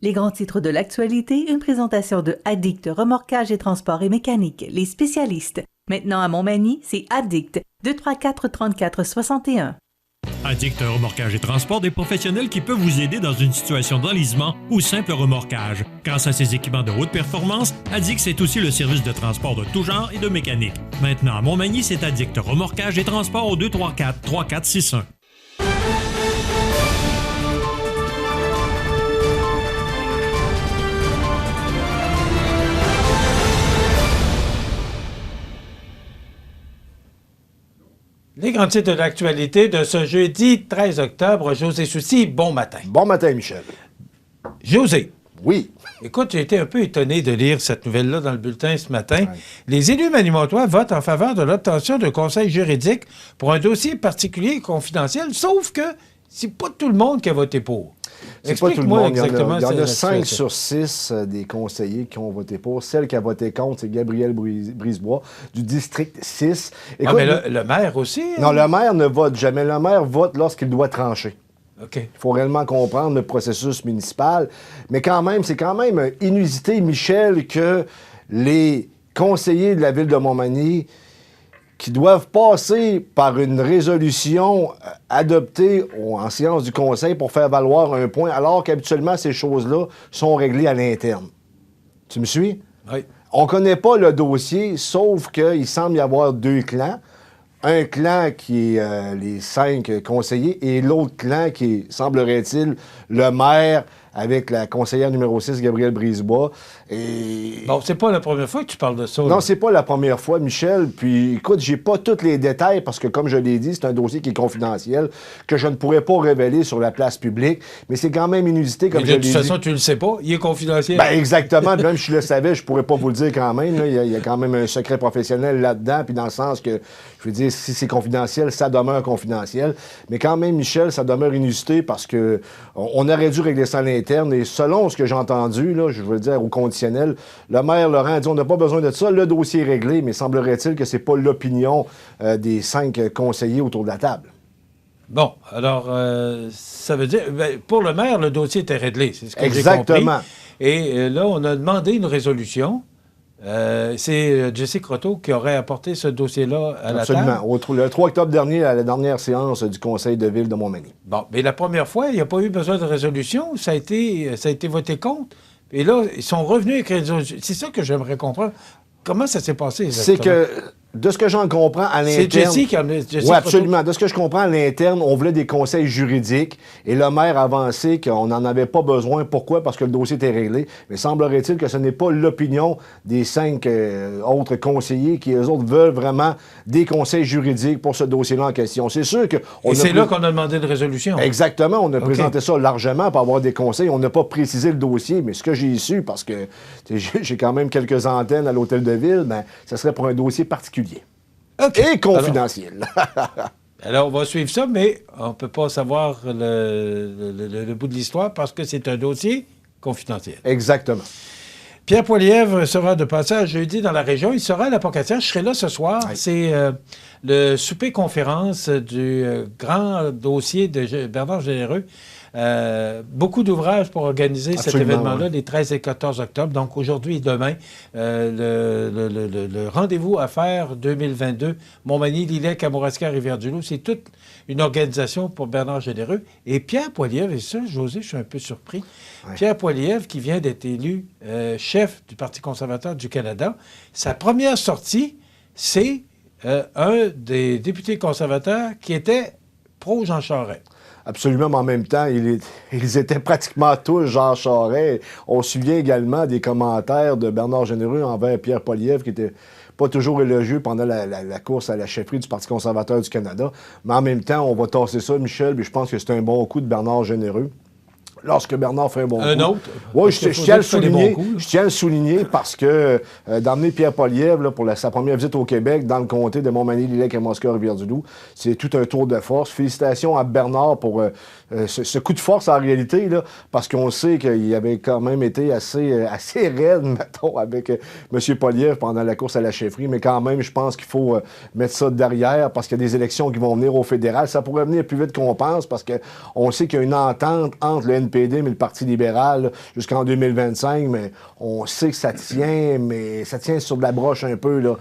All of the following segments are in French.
Les grands titres de l'actualité, une présentation de Addict Remorquage et Transport et Mécanique, les spécialistes. Maintenant à Montmagny, c'est Addict, 234-34-61. Addict Remorquage et Transport, des professionnels qui peuvent vous aider dans une situation d'enlisement ou simple remorquage. Grâce à ses équipements de haute performance, Addict, c'est aussi le service de transport de tout genre et de mécanique. Maintenant à Montmagny, c'est Addict Remorquage et Transport au 234-3461. Les grands titres de l'actualité de ce jeudi 13 octobre. José Soucy, bon matin. Bon matin, Michel. José. Oui. Écoute, j'ai été un peu étonné de lire cette nouvelle-là dans le bulletin ce matin. Ouais. Les élus manimontois votent en faveur de l'obtention d'un conseil juridique pour un dossier particulier et confidentiel, sauf que c'est pas tout le monde qui a voté pour. C'est pas tout le monde. Il y en a 5 sur 6 des conseillers qui ont voté pour. Celle qui a voté contre, c'est Gabriel Brisebois, du district 6. Écoute, mais le maire aussi? Non, le maire ne vote jamais. Le maire vote lorsqu'il doit trancher. OK. Il faut réellement comprendre le processus municipal. Mais quand même, c'est quand même inusité, Michel, que les conseillers de la ville de Montmagny qui doivent passer par une résolution adoptée en séance du conseil pour faire valoir un point, alors qu'habituellement, ces choses-là sont réglées à l'interne. Tu me suis? Oui. On ne connaît pas le dossier, sauf qu'il semble y avoir 2 clans. Un clan qui est les 5 conseillers et l'autre clan qui est, semblerait-il, le maire avec la conseillère numéro 6, Gabriel Brisebois. Et... Bon, c'est pas la première fois que tu parles de ça. Non, c'est pas la première fois, Michel. Puis, écoute, j'ai pas tous les détails parce que, comme je l'ai dit, c'est un dossier qui est confidentiel, que je ne pourrais pas révéler sur la place publique. Mais c'est quand même inusité, comme je l'ai dit. De toute façon, tu le sais pas. Il est confidentiel. Ben, exactement. Même si je le savais, je pourrais pas vous le dire quand même. Là. Il y a quand même un secret professionnel là-dedans. Puis, dans le sens que, je veux dire, si c'est confidentiel, ça demeure confidentiel. Mais quand même, Michel, ça demeure inusité parce que on aurait dû régler ça à l'interne. Et selon ce que j'ai entendu, là, je veux dire, au conditionnel, le maire Laurent a dit on n'a pas besoin de ça, le dossier est réglé, mais semblerait-il que c'est pas l'opinion des 5 conseillers autour de la table. Bon, alors, ça veut dire, pour le maire, le dossier était réglé, c'est ce que j'ai compris. Exactement. Et là, on a demandé une résolution. C'est Jesse Croteau qui aurait apporté ce dossier-là à la table. Absolument. Le 3 octobre dernier, à la dernière séance du conseil de ville de Montmagny. Bon, mais la première fois, il n'y a pas eu besoin de résolution. Ça a été voté contre. Et là, ils sont revenus avec une résolution. C'est ça que j'aimerais comprendre. Comment ça s'est passé exactement? C'est que, de ce que j'en comprends à l'interne... C'est Jesse qui a amené... Oui, absolument. De ce que je comprends à l'interne, on voulait des conseils juridiques et le maire a avancé qu'on n'en avait pas besoin. Pourquoi? Parce que le dossier était réglé. Mais semblerait-il que ce n'est pas l'opinion des 5 autres conseillers qui, eux autres, veulent vraiment des conseils juridiques pour ce dossier-là en question. C'est sûr que... Et c'est là qu'on a demandé une résolution. Exactement. On a présenté ça largement pour avoir des conseils. On n'a pas précisé le dossier, mais ce que j'ai su, parce que j'ai quand même quelques antennes à l'hôtel de ville, ben, ça serait pour un dossier particulier. Okay. Et confidentiel. Alors, on va suivre ça, mais on ne peut pas savoir le bout de l'histoire parce que c'est un dossier confidentiel. Exactement. Pierre Poilievre sera de passage jeudi dans la région. Il sera à la Pocatière. Je serai là ce soir. Oui. C'est le souper-conférence du grand dossier de Bernard Généreux. Beaucoup d'ouvrages pour organiser cet événement-là, les 13 et 14 octobre. Donc, aujourd'hui et demain, le rendez-vous à faire 2022, Montmagny, Lillec, Kamouraska, Rivière-du-Loup, c'est toute une organisation pour Bernard Généreux. Et Pierre Poilievre, et ça, José, je suis un peu surpris, Pierre Poilievre, qui vient d'être élu chef du Parti conservateur du Canada, sa première sortie, c'est un des députés conservateurs qui était pro-Jean Charest. Absolument, mais en même temps, ils étaient pratiquement tous Jean Charest. On se souvient également des commentaires de Bernard Généreux envers Pierre Poilievre, qui était pas toujours élogieux pendant la course à la chefferie du Parti conservateur du Canada. Mais en même temps, on va tasser ça, Michel, mais je pense que c'est un bon coup de Bernard Généreux. Lorsque Bernard fait un bon coup. Un autre? Oui, je tiens à le souligner parce que d'emmener Pierre Poilievre là, pour sa première visite au Québec dans le comté de Montmagny, Lillec, Kamouraska, Rivière-du-Loup, c'est tout un tour de force. Félicitations à Bernard pour ce coup de force en réalité, là, parce qu'on sait qu'il avait quand même été assez raide, mettons, avec M. Poilievre pendant la course à la chefferie, mais quand même, je pense qu'il faut mettre ça derrière parce qu'il y a des élections qui vont venir au fédéral. Ça pourrait venir plus vite qu'on pense parce qu'on sait qu'il y a une entente entre le NPD, mais le Parti libéral jusqu'en 2025, mais on sait que ça tient, mais ça tient sur de la broche un peu. Là.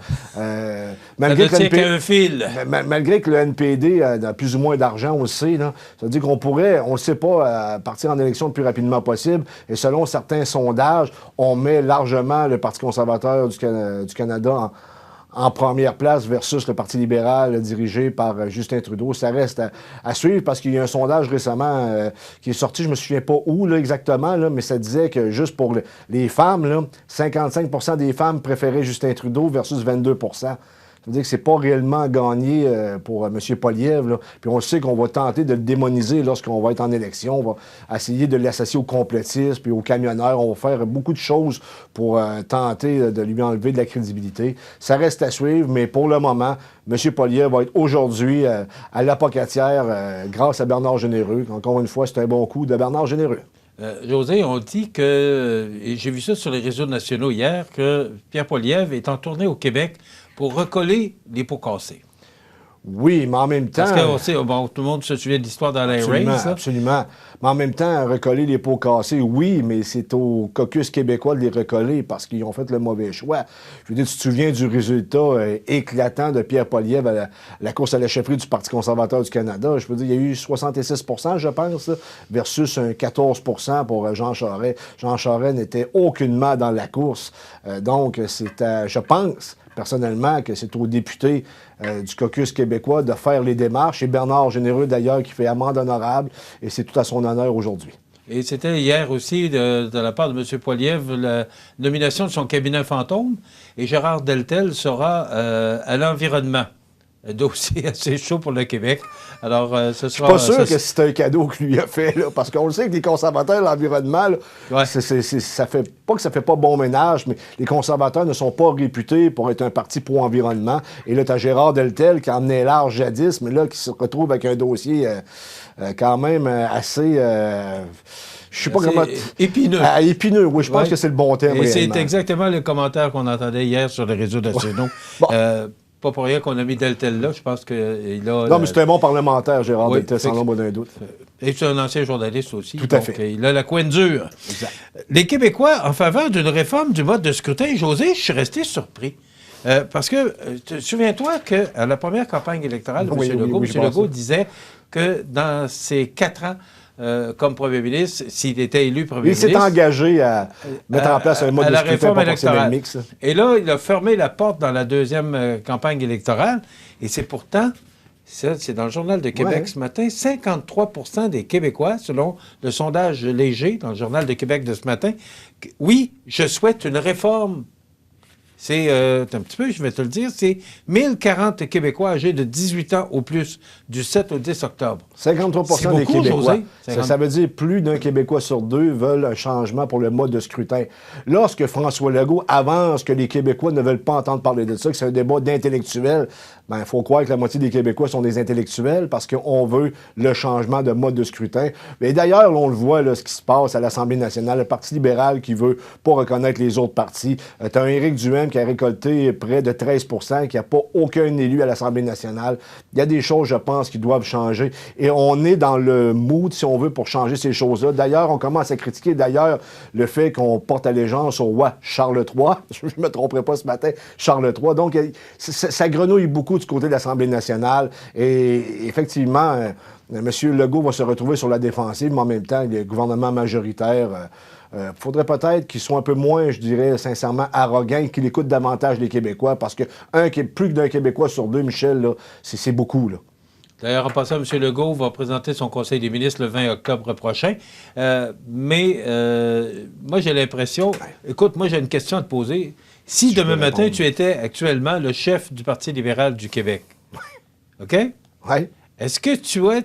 Malgré ça ne tient qu'un fil. Malgré que le NPD a plus ou moins d'argent, on le sait, là, ça veut dire qu'on pourrait, on ne le sait pas, partir en élection le plus rapidement possible. Et selon certains sondages, on met largement le Parti conservateur du Canada en première place versus le Parti libéral dirigé par Justin Trudeau. Ça reste à suivre parce qu'il y a un sondage récemment qui est sorti, je me souviens pas où là, exactement, là, mais ça disait que juste pour les femmes, là, 55 % des femmes préféraient Justin Trudeau versus 22 %. Ça veut dire que c'est pas réellement gagné pour M. Poilievre. Là. Puis on sait qu'on va tenter de le démoniser lorsqu'on va être en élection. On va essayer de l'associer aux complotistes puis aux camionneurs. On va faire beaucoup de choses pour tenter de lui enlever de la crédibilité. Ça reste à suivre, mais pour le moment, M. Poilievre va être aujourd'hui à l'apocatière grâce à Bernard Généreux. Encore une fois, c'est un bon coup de Bernard Généreux. José, on dit que, et j'ai vu ça sur les réseaux nationaux hier, que Pierre Poilievre est en tournée au Québec pour recoller les pots cassés. Oui, mais en même temps... Parce qu'on sait, bon, tout le monde se souvient de l'histoire dans la Race. Absolument. Mais en même temps, recoller les pots cassés, oui, mais c'est au caucus québécois de les recoller parce qu'ils ont fait le mauvais choix. Je veux dire, tu te souviens du résultat éclatant de Pierre Poilievre à la course à la chefferie du Parti conservateur du Canada. Je veux dire, il y a eu 66 % je pense, là, versus un 14 % pour Jean Charest. Jean Charest n'était aucunement dans la course. Donc, je pense personnellement que c'est aux députés du caucus québécois de faire les démarches. Et Bernard Généreux, d'ailleurs, qui fait amende honorable, et c'est tout à son honneur aujourd'hui. Et c'était hier aussi, de la part de M. Poilievre, la nomination de son cabinet fantôme. Et Gérard Deltel sera à l'environnement. Un dossier assez chaud pour le Québec. Alors, ce sera... Je suis pas sûr que c'est un cadeau qu'il lui a fait, là, parce qu'on le sait que les conservateurs de l'environnement, là, ouais. Ça fait pas que ça fait pas bon ménage, mais les conservateurs ne sont pas réputés pour être un parti pro-environnement. Et là, tu as Gérard Deltel qui en est large jadis, mais là, qui se retrouve avec un dossier quand même assez... je sais pas comment... Épineux. Épineux, oui, je pense que c'est le bon terme. Et c'est exactement le commentaire qu'on entendait hier sur les réseaux nationaux. Bon. Pas pour rien qu'on a mis Deltel là, je pense qu'il a... Non, mais c'est un bon parlementaire, Gérard Deltel, sans l'ombre d'un doute. Et c'est un ancien journaliste aussi. Tout à fait. Il a la coin dure. Exact. Les Québécois, en faveur d'une réforme du mode de scrutin, José, je suis resté surpris. Parce que, souviens-toi qu'à la première campagne électorale de M. Legault, M. Legault disait que dans ses 4 ans, comme premier ministre, s'il était élu premier ministre... Il s'est engagé à mettre en place un mode de scrutin proportionnel mixte. Et là, il a fermé la porte dans la deuxième campagne électorale. Et c'est pourtant, c'est dans le Journal de Québec ce matin, 53 % des Québécois, selon le sondage léger dans le Journal de Québec de ce matin, oui, je souhaite une réforme. C'est, un petit peu, je vais te le dire, c'est 1040 Québécois âgés de 18 ans au plus du 7 au 10 octobre. 53 % des beaucoup, Québécois. José. Ça veut dire plus d'un Québécois sur 2 veulent un changement pour le mode de scrutin. Lorsque François Legault avance que les Québécois ne veulent pas entendre parler de ça, que c'est un débat d'intellectuels, bien, il faut croire que la moitié des Québécois sont des intellectuels parce qu'on veut le changement de mode de scrutin. Mais d'ailleurs, là, on le voit, là, ce qui se passe à l'Assemblée nationale, le Parti libéral qui veut pas reconnaître les autres partis. Tu as un Éric Duhaime qui a récolté près de 13 % qui n'a pas aucun élu à l'Assemblée nationale. Il y a des choses, je pense, qui doivent changer. Et on est dans le mood, si on veut, pour changer ces choses-là. D'ailleurs, on commence à critiquer, le fait qu'on porte allégeance au roi Charles III. Je ne me tromperai pas ce matin, Charles III. Donc, ça grenouille beaucoup du côté de l'Assemblée nationale. Et effectivement, M. Legault va se retrouver sur la défensive, mais en même temps, le gouvernement majoritaire... faudrait peut-être qu'ils soient un peu moins, je dirais, sincèrement, arrogants et qu'ils écoutent davantage les Québécois, parce que plus d'un Québécois sur 2, Michel, là, c'est beaucoup, là. D'ailleurs, en passant, M. Legault va présenter son Conseil des ministres le 20 octobre prochain. Mais moi, j'ai l'impression... Écoute, moi, j'ai une question à te poser. Si demain matin, tu étais actuellement le chef du Parti libéral du Québec, OK? Oui. Est-ce que tu as,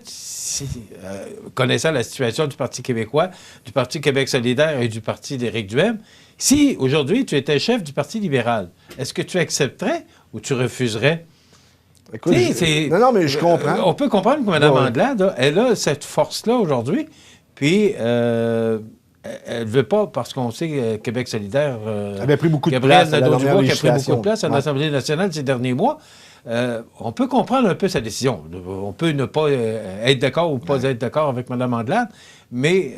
connaissant la situation du Parti québécois, du Parti Québec solidaire et du Parti d'Éric Duhaime, si aujourd'hui tu étais chef du Parti libéral, est-ce que tu accepterais ou tu refuserais? Écoute, non, mais je comprends. On peut comprendre que Mme Anglade, elle a cette force-là aujourd'hui, puis elle ne veut pas, parce qu'on sait que Québec solidaire... avait pris beaucoup de place à la dernière qui a pris beaucoup de place à Ouais. l'Assemblée nationale ces derniers mois. On peut comprendre un peu sa décision. On peut ne pas être d'accord ou pas être d'accord avec Mme Anglade, mais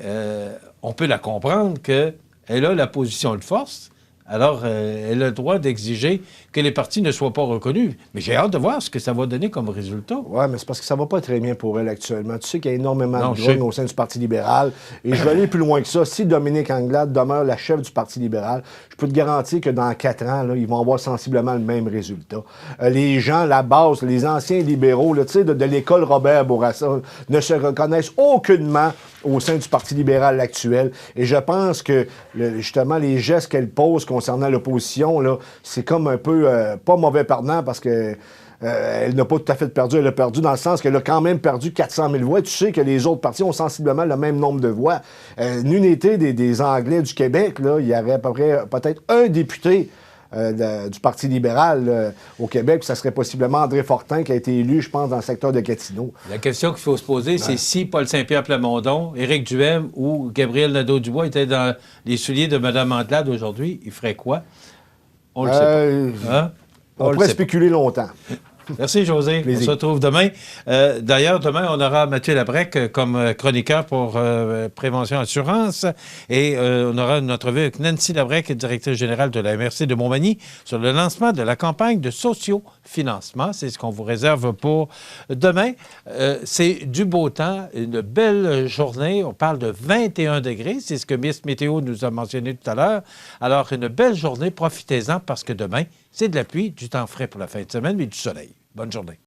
on peut la comprendre qu'elle a la position de force. Alors, elle a le droit d'exiger que les partis ne soient pas reconnus. Mais j'ai hâte de voir ce que ça va donner comme résultat. Oui, mais c'est parce que ça va pas très bien pour elle actuellement. Tu sais qu'il y a énormément Non, de drones au sein du Parti libéral. Et je vais aller plus loin que ça. Si Dominique Anglade demeure la chef du Parti libéral, je peux te garantir que dans 4 ans, là, ils vont avoir sensiblement le même résultat. Les gens, la base, les anciens libéraux là, tu sais, de l'école Robert Bourassa, ne se reconnaissent aucunement au sein du Parti libéral actuel. Et je pense que, justement, les gestes qu'elle pose concernant l'opposition, là, c'est comme un peu, pas mauvais pardon, parce que elle n'a pas tout à fait perdu. Elle a perdu dans le sens qu'elle a quand même perdu 400 000 voix. Tu sais que les autres partis ont sensiblement le même nombre de voix. Une unité des Anglais du Québec, là, il y aurait à peu près peut-être un député du Parti libéral au Québec. Ça serait possiblement André Fortin qui a été élu, je pense, dans le secteur de Gatineau. La question qu'il faut se poser, c'est si Paul Saint-Pierre Plamondon, Éric Duhem ou Gabriel Nadeau-Dubois étaient dans les souliers de Mme Anglade aujourd'hui, ils feraient quoi? On le sait pas. Hein? On pourrait spéculer longtemps. Merci, José. Plaisir. On se retrouve demain. D'ailleurs, demain, on aura Mathieu Labrec comme chroniqueur pour Prévention Assurance. Et on aura une entrevue avec Nancy Labrec, directrice générale de la MRC de Montmagny, sur le lancement de la campagne de sociofinancement. C'est ce qu'on vous réserve pour demain. C'est du beau temps, une belle journée. On parle de 21 degrés. C'est ce que Miss Météo nous a mentionné tout à l'heure. Alors, une belle journée. Profitez-en parce que demain, c'est de la pluie, du temps frais pour la fin de semaine, mais du soleil. Bonne journée.